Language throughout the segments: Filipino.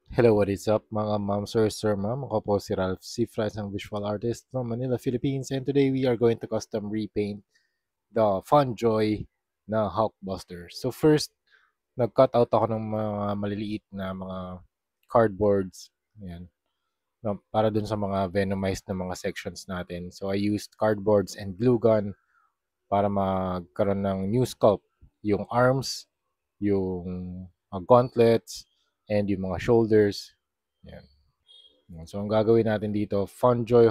Hello, what is up mga ma'am, sir, ma'am? Ako po si Ralph Cifra, isang visual artist from Manila, Philippines. And today we are going to custom repaint the Funjoy na Hulkbuster. So first, nag-cut out ako ng mga maliliit na mga cardboards. Ayan. Para dun sa mga venomized na mga sections natin. So I used cardboards and glue gun para magkaroon ng new sculpt. Yung arms, yung gauntlets, and yung mga shoulders. Ayan. So, ang gagawin natin dito, Funjoy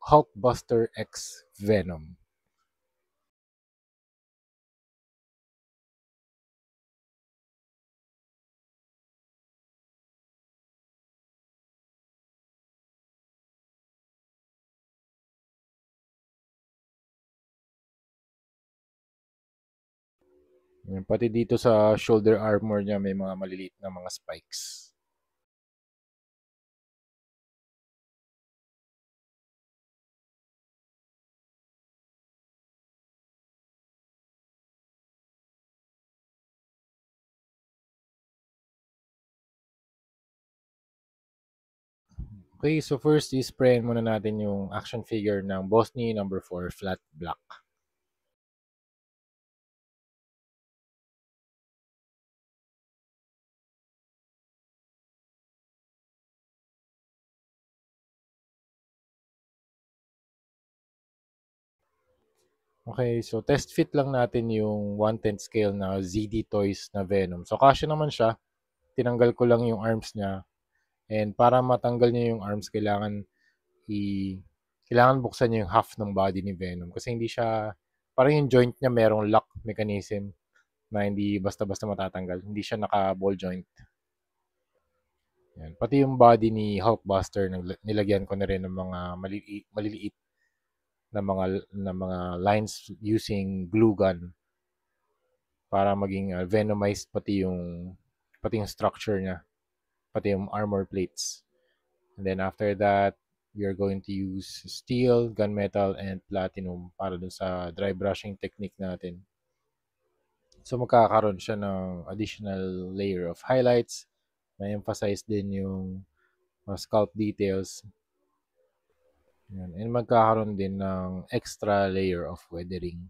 Hulkbuster X Venom. Ayan, pati dito sa shoulder armor niya may mga maliliit na mga spikes. Okay, so first is-sprayin muna natin yung action figure ng Bosny number 4 flat black. Okay, so test fit lang natin yung 1/10 scale na ZD Toys na Venom. So kasya naman siya. Tinanggal ko lang yung arms niya. And para matanggal niya yung arms, i kailangan buksan niya yung half ng body ni Venom kasi hindi siya, parang yung joint niya merong lock mechanism na hindi basta-basta matatanggal. Hindi siya naka-ball joint. Yan. Pati yung body ni Hulkbuster, nilagyan ko na rin ng mga maliliit na mga lines using glue gun para maging venomized pati yung structure niya, pati yung armor plates. And then after that, we are going to use steel, gunmetal, and platinum para dun sa dry brushing technique natin. So magkakaroon siya ng additional layer of highlights. May emphasize din yung scalp details. Yan. And magkakaroon din ng extra layer of weathering.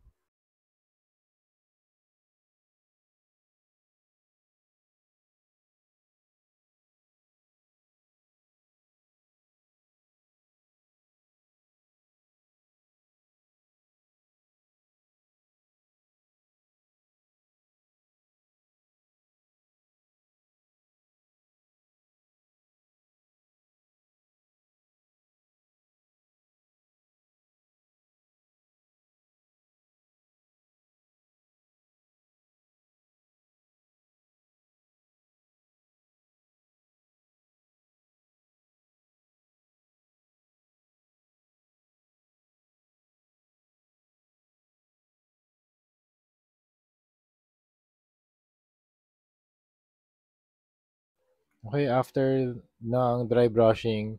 Okay, after ng dry brushing,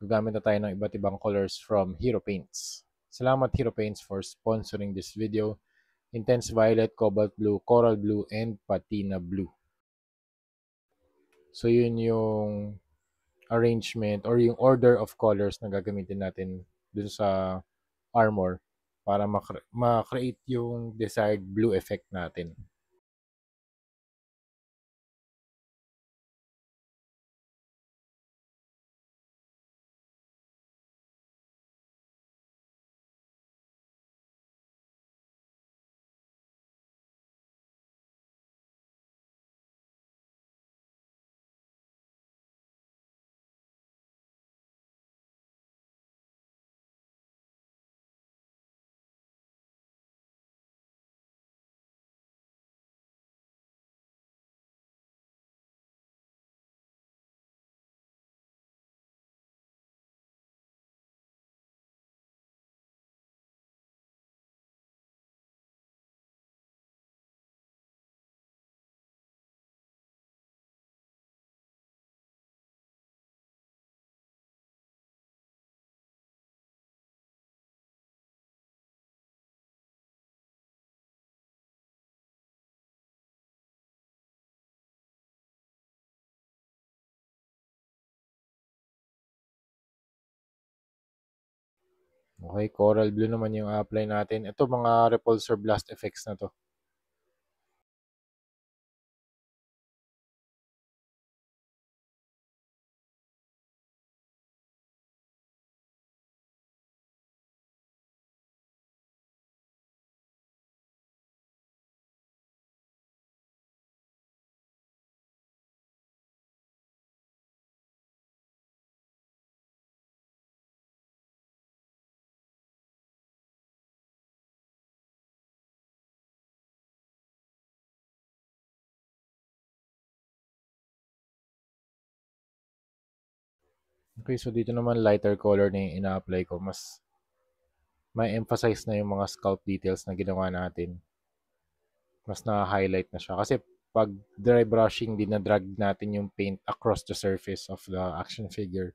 gagamit na tayo ng iba't ibang colors from Hero Paints. Salamat Hero Paints for sponsoring this video. Intense Violet, Cobalt Blue, Coral Blue, and Patina Blue. So yun yung arrangement or yung order of colors na gagamitin natin dun sa armor para ma-create yung desired blue effect natin. Okay, coral blue naman yung apply natin. Ito mga repulsor blast effects na to. Okay, so dito naman lighter color na yung ina-apply ko. Mas may emphasize na yung mga scalp details na ginawa natin. Mas na-highlight na siya. Kasi pag dry brushing, dinadrag natin yung paint across the surface of the action figure.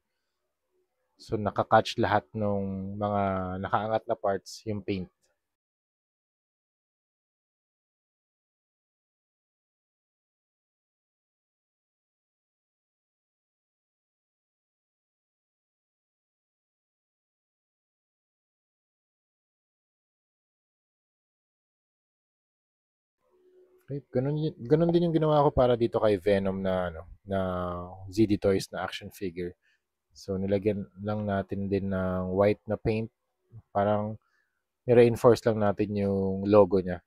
So, nakakatch lahat ng mga nakaangat na parts yung paint. Okay, ganun din yung ginawa ko para dito kay Venom na ano, na ZD Toys na action figure. So nilagyan lang natin din ng white na paint, parang ni-reinforce lang natin yung logo niya.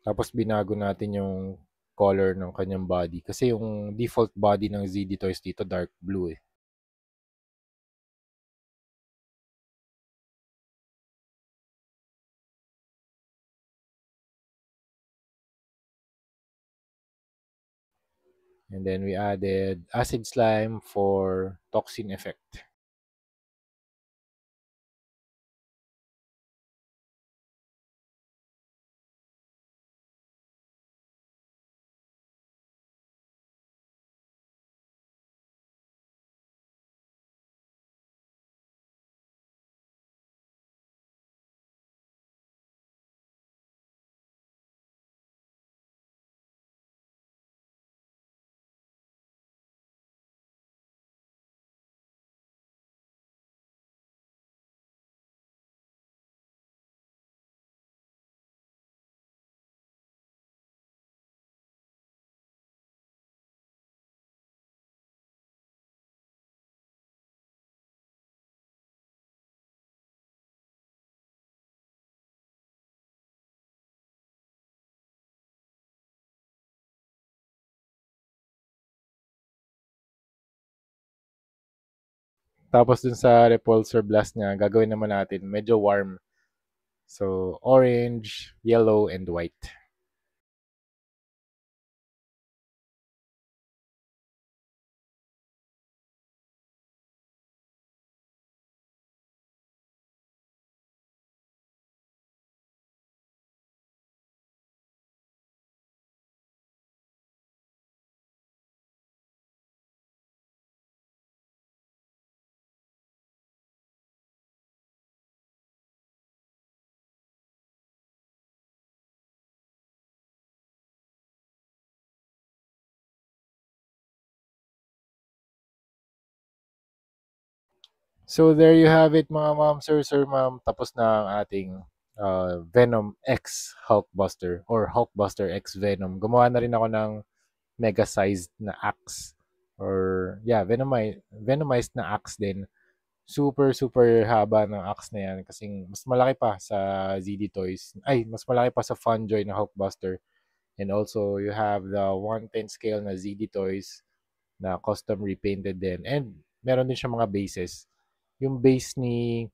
Tapos binago natin yung color ng kanyang body kasi yung default body ng ZD Toys dito dark blue eh. And then we added acid slime for toxin effect. Tapos dun sa repulsor blast niya, gagawin naman natin medyo warm. So orange, yellow, and white. So there you have it mga ma'am, sir, ma'am. Tapos na ang ating Venom X Hulkbuster or Hulkbuster X Venom. Gumawa na rin ako ng mega-sized na axe or yeah, venomized na axe din. Super, super haba ng axe na yan kasi mas malaki pa sa ZD Toys. Ay, mas malaki pa sa Funjoy na Hulkbuster. And also, you have the 1/10 scale na ZD Toys na custom repainted din. And meron din siya mga bases. Yung base ni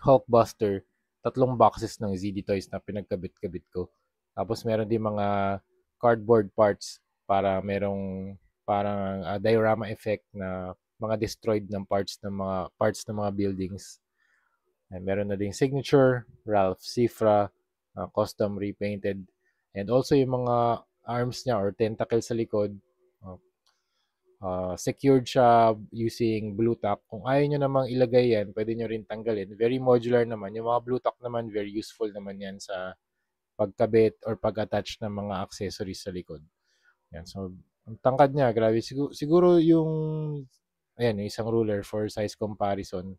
Hulkbuster, tatlong boxes ng ZD Toys na pinagkabit-kabit ko. Tapos meron din mga cardboard parts para merong parang diorama effect na mga destroyed ng parts ng mga buildings. And meron na ding signature, Ralph Cifra, custom repainted. And also yung mga arms niya or tentacles sa likod, uh, secured siya using blue tack. Kung ayaw nyo namang ilagay yan, pwede nyo rin tanggalin. Very modular naman. Yung mga blue tack naman, very useful naman yan sa pagkabit or pag-attach ng mga accessories sa likod. Yan. So, ang tangkad niya, grabe. Siguro yung ayan, yung isang ruler for size comparison.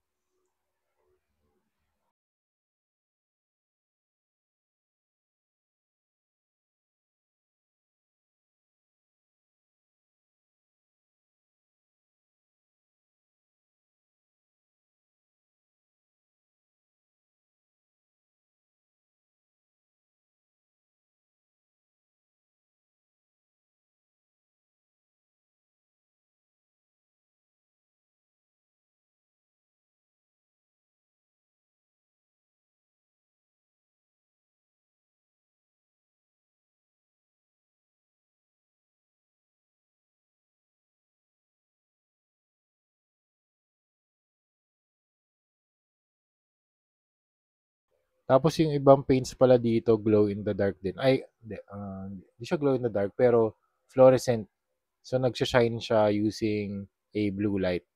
Tapos yung ibang paints pala dito, glow in the dark din. Ay, di siya glow in the dark, pero fluorescent. So, nagsha-shine siya using a blue light.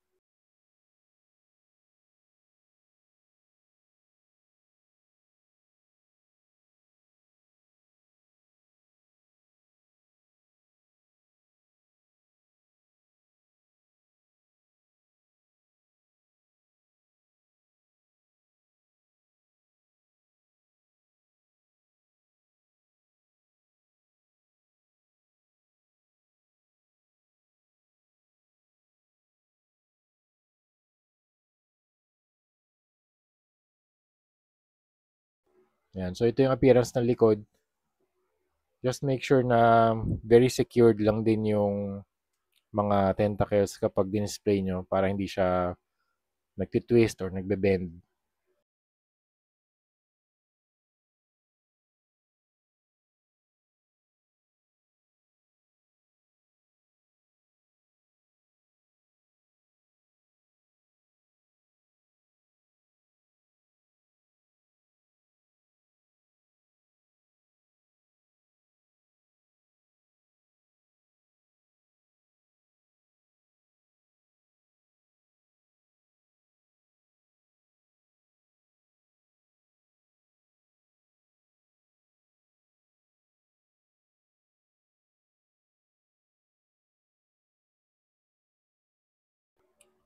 Yan. So, ito yung appearance ng likod. Just make sure na very secured lang din yung mga tentacles kapag display nyo para hindi siya nagtitwist or nagbe-bend.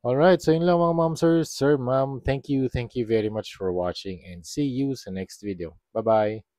Alright, so yun lang mga ma'am, sir, ma'am. Thank you very much for watching and see you sa next video. Bye-bye!